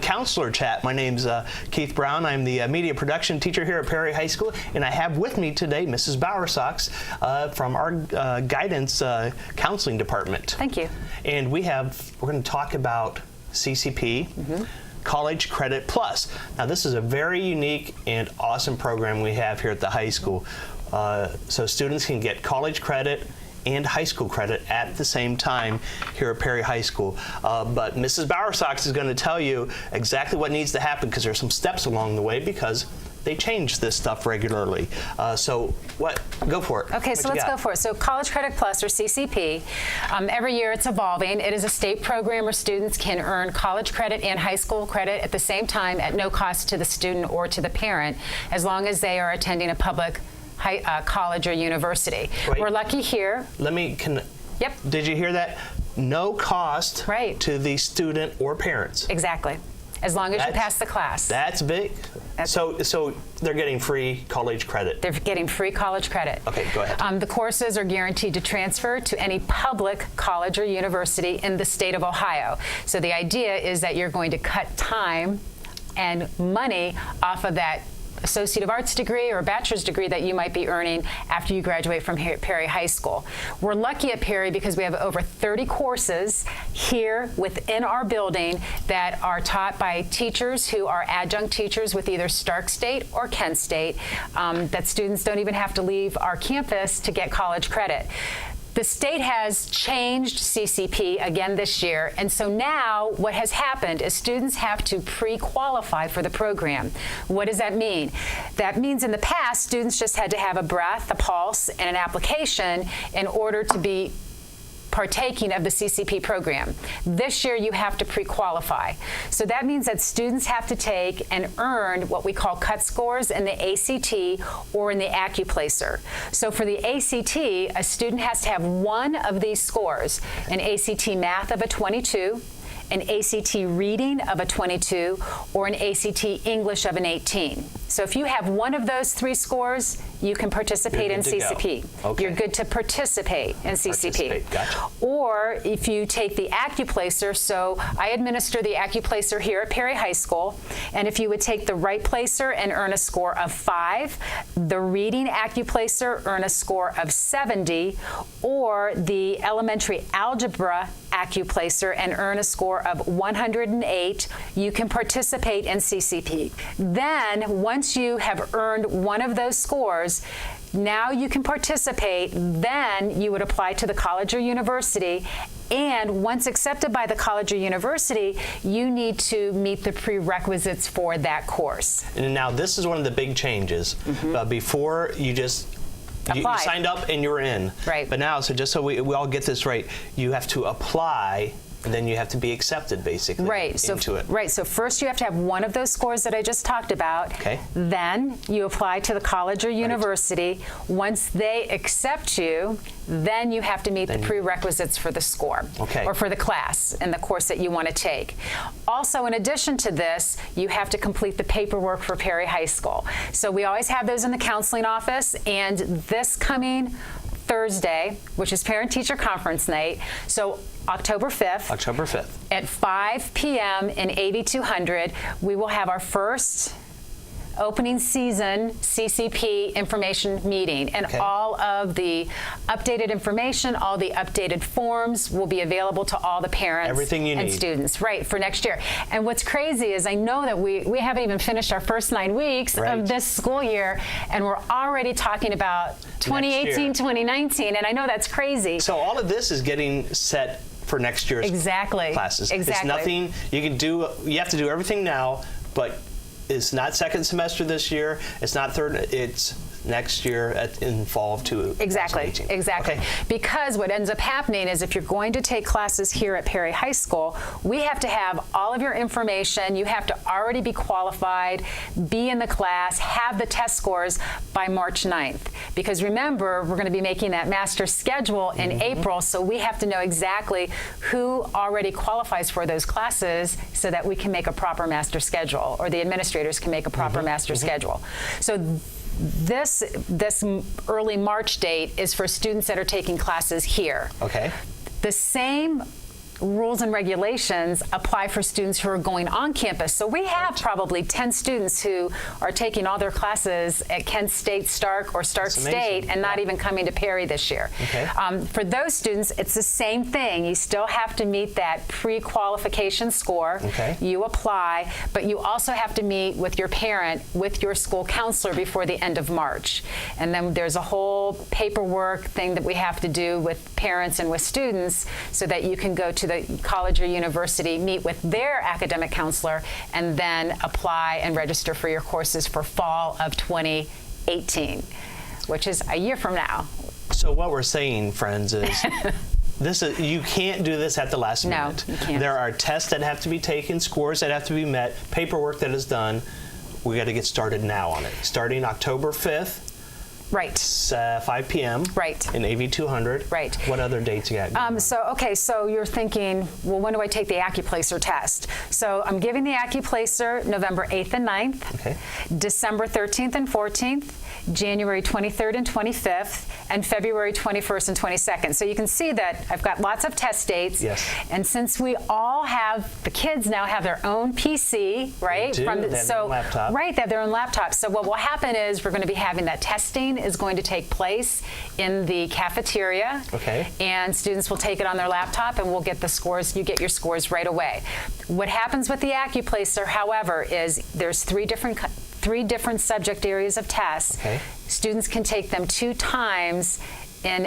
Counselor Chat. My name's Keith Brown. I'm the media production teacher here at Perry High School, and I have with me today Mrs. Bowersox from our guidance counseling department. Thank you. And we're going to talk about CCP, College Credit Plus. Now, this is a very unique and awesome program we have here at the high school. So students can get college credit and high school credit at the same time here at Perry High School. But Mrs. Bowersox is going to tell you exactly what needs to happen, because there's some steps along the way, because they change this stuff regularly. Go for it. Okay, so let's go for it. So College Credit Plus, or CCP, every year it's evolving. It is a state program where students can earn college credit and high school credit at the same time at no cost to the student or to the parent, as long as they are attending a public college or university. Wait. We're lucky here. Yep. Did you hear that? No cost to the student or parents. Exactly. As long as you pass the class. That's big. So they're getting free college credit. They're getting free college credit. Okay, go ahead. The courses are guaranteed to transfer to any public college or university in the state of Ohio. So the idea is that you're going to cut time and money off of that Associate of Arts degree or bachelor's degree that you might be earning after you graduate from here at Perry High School. We're lucky at Perry because we have over 30 courses here within our building that are taught by teachers who are adjunct teachers with either Stark State or Kent State, that students don't even have to leave our campus to get college credit. The state has changed CCP again this year, and so now what has happened is students have to pre-qualify for the program. What does that mean? That means in the past, students just had to have a breath, a pulse, and an application in order to be partaking of the CCP program. This year you have to pre-qualify. So that means that students have to take and earn what we call cut scores in the ACT or in the AccuPlacer. So for the ACT, a student has to have one of these scores: an ACT Math of a 22, an ACT Reading of a 22, or an ACT English of an 18. So if you have one of those three scores, you can participate in CCP. Okay. You're good to participate in CCP. Gotcha. Or if you take the AccuPlacer, so I administer the AccuPlacer here at Perry High School, and if you would take the Right Placer and earn a score of 5, the Reading AccuPlacer earn a score of 70, or the Elementary Algebra AccuPlacer and earn a score of 108, you can participate in CCP. Then, once you have earned one of those scores, now you can participate. Then you would apply to the college or university, and once accepted by the college or university, you need to meet the prerequisites for that course. And now this is one of the big changes. Before, you signed up and you were in. Right. But now, so just so we all get this right, you have to apply, and then you have to be accepted, basically, into it. Right. So first you have to have one of those scores that I just talked about. Okay. Then you apply to the college or university. Once they accept you, then you have to meet the prerequisites for the score, or for the class and the course that you want to take. Also, in addition to this, you have to complete the paperwork for Perry High School. So we always have those in the counseling office, and this coming Thursday, which is Parent-Teacher Conference Night, so October 5th. At 5 p.m. in 8200, we will have our first opening season CCP information meeting, and all of the updated information, all the updated forms will be available to all the parents and students for next year. And what's crazy is I know that we haven't even finished our first 9 weeks of this school year, and we're already talking about 2018, 2019, and I know that's crazy. So all of this is getting set for next year's classes. It's nothing you can do. You have to do everything now, but it's not second semester this year. It's not third. It's next year in fall of 2018. Exactly. Because what ends up happening is if you're going to take classes here at Perry High School, we have to have all of your information. You have to already be qualified, be in the class, have the test scores by March 9th. Because remember, we're going to be making that master schedule in April, so we have to know exactly who already qualifies for those classes so that we can make a proper master schedule, or the administrators can make a proper master schedule. So this early March date is for students that are taking classes here. Okay. The same rules and regulations apply for students who are going on campus. So we have probably 10 students who are taking all their classes at Kent State, Stark, or Stark State, and not even coming to Perry this year. Okay. For those students, it's the same thing. You still have to meet that pre-qualification score. Okay. You apply, but you also have to meet with your parent, with your school counselor before the end of March. And then there's a whole paperwork thing that we have to do with parents and with students so that you can go to the college or university, meet with their academic counselor, and then apply and register for your courses for fall of 2018, which is a year from now. So what we're saying, friends, is you can't do this at the last minute. No, you can't. There are tests that have to be taken, scores that have to be met, paperwork that is done. We got to get started now on it. Starting October 5th. Right. 5 p.m. Right. In AV 200. Right. What other dates you got? So you're thinking, well, when do I take the AccuPlacer test? So I'm giving the AccuPlacer November 8th and 9th, Okay. December 13th and 14th, January 23rd and 25th, and February 21st and 22nd. So you can see that I've got lots of test dates. Yes. And since we all have, the kids now have their own PC, right? They do. They have their own laptop. Right, they have their own laptop. So what will happen is we're going to be having that testing is going to take place in the cafeteria. Okay. And students will take it on their laptop and we'll get the scores. You get your scores right away. What happens with the AccuPlacer, however, is there's three different subject areas of tests. Okay. Students can take them 2 times in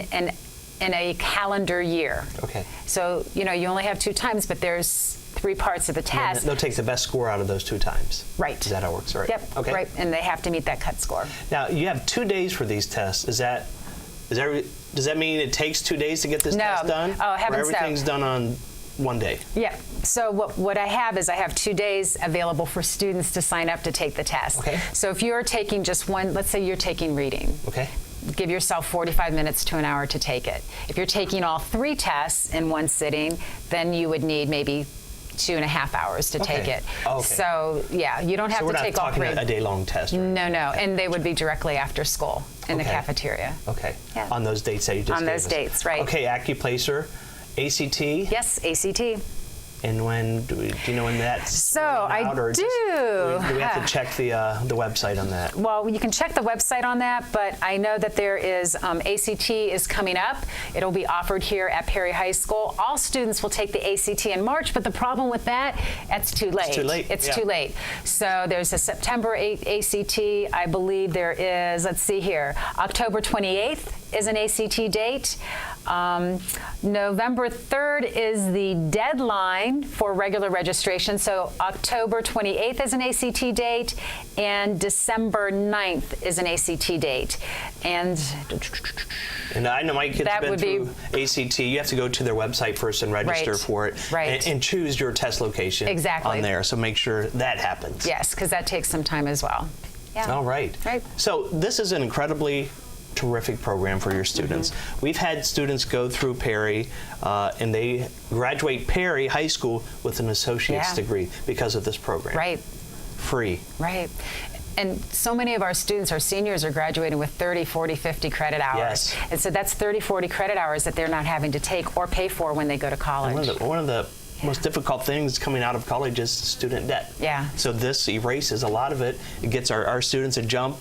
a calendar year. Okay. So, you only have 2 times, but there's 3 parts of the test. They'll take the best score out of those 2 times. Right. Is that how it works? Right. Yep. Okay. Right. And they have to meet that cut score. Now, you have 2 days for these tests. Does that mean it takes 2 days to get this No. test done? Oh, heavens or no. everything's done on one day? Yeah. So what I have is I have 2 days available for students to sign up to take the test. Okay. So if you're taking just one, let's say you're taking reading. Okay. Give yourself 45 minutes to an hour to take it. If you're taking all 3 tests in one sitting, then you would need maybe 2.5 hours to take it. Okay. So yeah, you don't have So we're to not take all talking 3. a day-long test, right? No, and they would be directly after school in the Okay. cafeteria. Okay. Yeah. On those dates that you just On gave those us. dates, right. Okay, AccuPlacer, ACT. Yes, ACT. And when do you know when that's So rolling I out, or do. do we have to check the website on that? Well, you can check the website on that, but I know that there is ACT is coming up. It'll be offered here at Perry High School. All students will take the ACT in March, but the problem with that, it's too late. It's too late. It's Yeah. too late. So there's a September 8th ACT. I believe there is, let's see here, October 28th is an ACT date. November 3rd is the deadline for regular registration. So October 28th is an ACT date, and December 9th is an ACT date. And I know my kids That have been would be- through ACT. You have to go to their website first and register Right. for it, Right. and choose your test location Exactly. on there. So make sure that happens. yes, because that takes some time as well. Yeah. All right. Right. So this is an incredibly terrific program for your students. Mm-hmm. We've had students go through Perry, and they graduate Perry High School with an associate's Yeah. degree because of this program. Right. Free. Right. And so many of our students, our seniors, are graduating with 30, 40, 50 credit hours. Yes. And so that's 30, 40 credit hours that they're not having to take or pay for when they go to college. One of the most difficult things coming out of college is student debt. Yeah. So this erases a lot of it. It gets our students a jump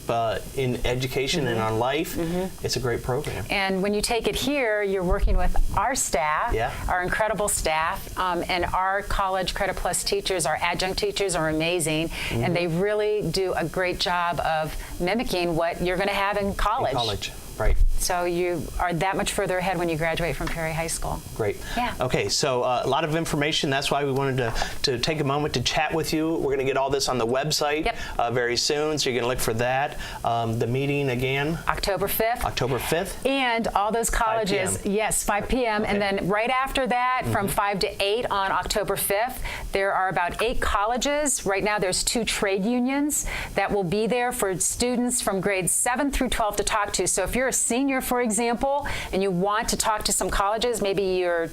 in education and on life. It's a great program. And when you take it here, you're working with our staff, Yeah. our incredible staff, and our College Credit Plus teachers, our adjunct teachers are amazing, and they really do a great job of mimicking what you're going to have in college. In college, right. So you are that much further ahead when you graduate from Perry High School. Great. Yeah. Okay, so a lot of information. That's why we wanted to take a moment to chat with you. We're going to get all this on the website Yep. very soon, so you're going to look for that. The meeting again, October 5th. October 5th. And all those colleges, 5 p.m. yes, 5 p.m. Okay. And then right after that, from 5 to 8 on October 5th, there are about 8 colleges. Right now, there's 2 trade unions that will be there for students from grades 7 through 12 to talk to. So if you're a senior, junior, for example, and you want to talk to some colleges, maybe you're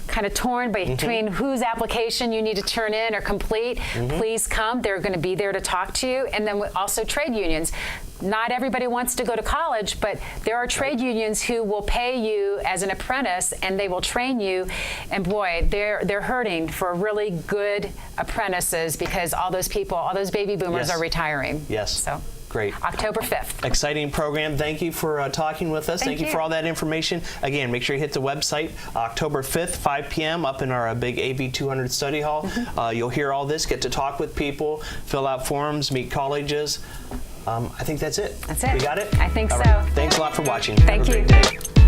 kind of torn between whose application you need to turn in or complete, please come. They're going to be there to talk to you. And then also trade unions. Not everybody wants to go to college, but there are trade unions who will pay you as an apprentice, and they will train you. And boy, they're hurting for really good apprentices because all those people, all those baby boomers are retiring. Yes. So. Great. October 5th. Exciting program. Thank you for talking with us. Thank you for all that information. Again, make sure you hit the website October 5th, 5 p.m. up in our big AV 200 study hall. You'll hear all this, get to talk with people, fill out forms, meet colleges. I think that's it. That's it. We got it? I think all so. Right. Thanks a lot for watching. Thank Have a you. great day.